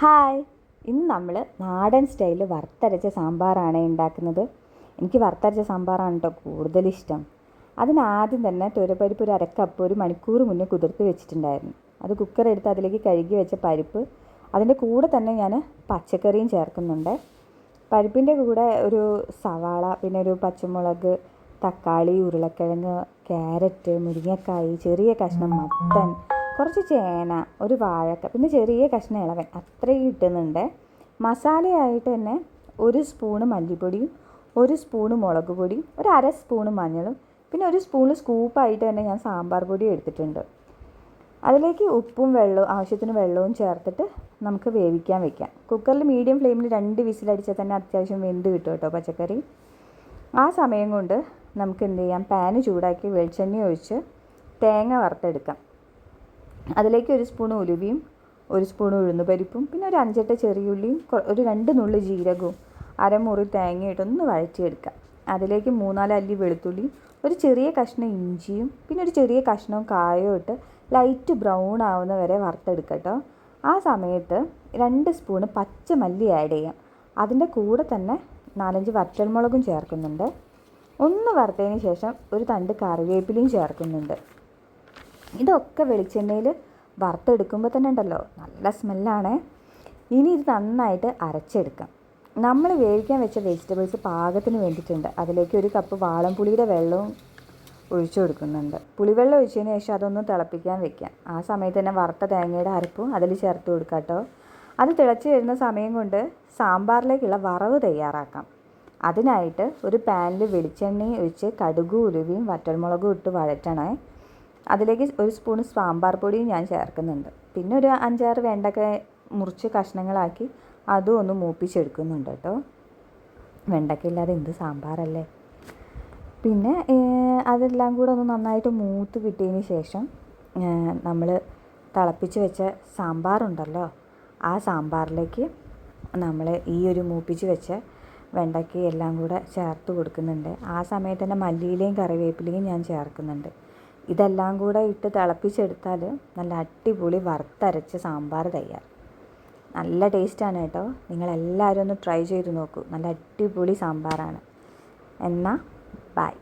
Hi, ഇന്ന് നമ്മൾ നാടൻ സ്റ്റൈലിൽ വറുത്തരച്ച സാമ്പാറാണ് ഉണ്ടാക്കുന്നത്. എനിക്ക് വറുത്തരച്ച സാമ്പാറാണ് കേട്ടോ കൂടുതലിഷ്ടം. അതിനാദ്യം തന്നെ തുവരപ്പരിപ്പ് ഒരു അരക്കപ്പ് ഒരു മണിക്കൂർ മുന്നേ കുതിർത്ത് വെച്ചിട്ടുണ്ടായിരുന്നു. അത് കുക്കറെടുത്ത് അതിലേക്ക് കഴുകി വെച്ച പരിപ്പ്, അതിൻ്റെ കൂടെ തന്നെ ഞാൻ പച്ചക്കറിയും ചേർക്കുന്നുണ്ട്. പരിപ്പിൻ്റെ കൂടെ ഒരു സവാള, പിന്നെ ഒരു പച്ചമുളക്, തക്കാളി, ഉരുളക്കിഴങ്ങ്, ക്യാരറ്റ്, മുരിങ്ങക്കായ്, ചെറിയ കഷ്ണം മത്തൻ, കുറച്ച് ചേന, ഒരു വാഴക്ക, പിന്നെ ചെറിയ കഷ്ണം ഇളവൻ, അത്രയും ഇട്ടുന്നുണ്ട്. മസാലയായിട്ട് തന്നെ ഒരു സ്പൂണ് മല്ലിപ്പൊടിയും, ഒരു സ്പൂണ് മുളക് പൊടിയും, ഒരു അര സ്പൂണ് മഞ്ഞളും, പിന്നെ ഒരു സ്പൂണ് സ്കൂപ്പായിട്ട് തന്നെ ഞാൻ സാമ്പാർ പൊടി എടുത്തിട്ടുണ്ട്. അതിലേക്ക് ഉപ്പും ആവശ്യത്തിന് വെള്ളവും ചേർത്തിട്ട് നമുക്ക് വേവിക്കാൻ വെക്കാം. കുക്കറിൽ മീഡിയം ഫ്ലെയിമിൽ 2 വിസിലടിച്ചാൽ തന്നെ അത്യാവശ്യം വെന്ത് കിട്ടും കേട്ടോ പച്ചക്കറി. ആ സമയം കൊണ്ട് നമുക്ക് എന്ത് ചെയ്യാം, പാന് ചൂടാക്കി വെളിച്ചെണ്ണ ഒഴിച്ച് തേങ്ങ വറുത്തെടുക്കാം. അതിലേക്ക് ഒരു സ്പൂൺ ഉലുവയും, ഒരു സ്പൂൺ ഉഴുന്നുപരിപ്പും, പിന്നെ ഒരു 5-8 ചെറിയുള്ളിയും, ഒരു 2 നുള്ളി ജീരകവും, അരമുറി തേങ്ങയിട്ടൊന്ന് വഴറ്റിയെടുക്കാം. അതിലേക്ക് 3-4 അല്ലി വെളുത്തുള്ളി, ഒരു ചെറിയ കഷ്ണം ഇഞ്ചിയും, പിന്നെ ഒരു ചെറിയ കഷ്ണവും കായവും ഇട്ട് ലൈറ്റ് ബ്രൗൺ ആവുന്ന വരെ വറുത്തെടുക്കാം കേട്ടോ. ആ സമയത്ത് 2 സ്പൂണ് പച്ചമല്ലി ആഡ് ചെയ്യാം. അതിൻ്റെ കൂടെ തന്നെ 4-5 വറ്റൽമുളകും ചേർക്കുന്നുണ്ട്. ഒന്ന് വറുത്തതിന് ശേഷം ഒരു തണ്ട് കറിവേപ്പിലയും ചേർക്കുന്നുണ്ട്. ഇതൊക്കെ വെളിച്ചെണ്ണയിൽ വറുത്തെടുക്കുമ്പോൾ തന്നെ ഉണ്ടല്ലോ നല്ല സ്മെല്ലാണ്. ഇനി ഇത് നന്നായിട്ട് അരച്ചെടുക്കാം. നമ്മൾ വേവിക്കാൻ വെച്ച വെജിറ്റബിൾസ് പാകത്തിന് വേണ്ടിയിട്ടുണ്ട്. അതിലേക്ക് ഒരു കപ്പ് വാളൻപുളിയുടെ വെള്ളവും ഒഴിച്ചു കൊടുക്കുന്നുണ്ട്. പുളിവെള്ളം ഒഴിച്ചതിന് ശേഷം അതൊന്ന് തിളപ്പിക്കാൻ വെക്കാം. ആ സമയത്ത് തന്നെ വറുത്ത തേങ്ങയുടെ അരപ്പും അതിൽ ചേർത്ത് കൊടുക്കാം കേട്ടോ. അത് തിളച്ച് വരുന്ന സമയം കൊണ്ട് സാമ്പാറിലേക്കുള്ള വറവ് തയ്യാറാക്കാം. അതിനായിട്ട് ഒരു പാനിൽ വെളിച്ചെണ്ണയും ഒഴിച്ച് കടുകും ഉലുവയും വറ്റൽമുളകും ഇട്ട് വഴറ്റണേ. അതിലേക്ക് ഒരു സ്പൂൺ സാമ്പാർ പൊടിയും ഞാൻ ചേർക്കുന്നുണ്ട്. പിന്നെ ഒരു 5-6 വെണ്ടയ്ക്ക മുറിച്ച് കഷ്ണങ്ങളാക്കി അതും ഒന്ന് മൂപ്പിച്ചെടുക്കുന്നുണ്ട് കേട്ടോ. വെണ്ടയ്ക്ക ഇല്ലാതെ എന്ത് സാമ്പാറല്ലേ. പിന്നെ അതെല്ലാം കൂടെ ഒന്ന് നന്നായിട്ട് മൂത്ത് കിട്ടിയതിന് ശേഷം നമ്മൾ തിളപ്പിച്ച് വെച്ച സാമ്പാറുണ്ടല്ലോ, ആ സാമ്പാറിലേക്ക് നമ്മൾ ഈ ഒരു മൂപ്പിച്ച് വെച്ച വെണ്ടയ്ക്ക എല്ലാം കൂടെ ചേർത്ത് കൊടുക്കുന്നുണ്ട്. ആ സമയത്ത് തന്നെ മല്ലിയിലയും കറിവേപ്പിലയും ഞാൻ ചേർക്കുന്നുണ്ട്. ഇതെല്ലാം കൂടെ ഇട്ട് തിളപ്പിച്ചെടുത്താൽ നല്ല അടിപൊളി വറുത്തരച്ച സാമ്പാർ തയ്യാർ. നല്ല ടേസ്റ്റാണ് കേട്ടോ. നിങ്ങളെല്ലാവരും ഒന്ന് ട്രൈ ചെയ്ത് നോക്കൂ. നല്ല അടിപൊളി സാമ്പാറാണ്. എന്നാൽ ബൈ.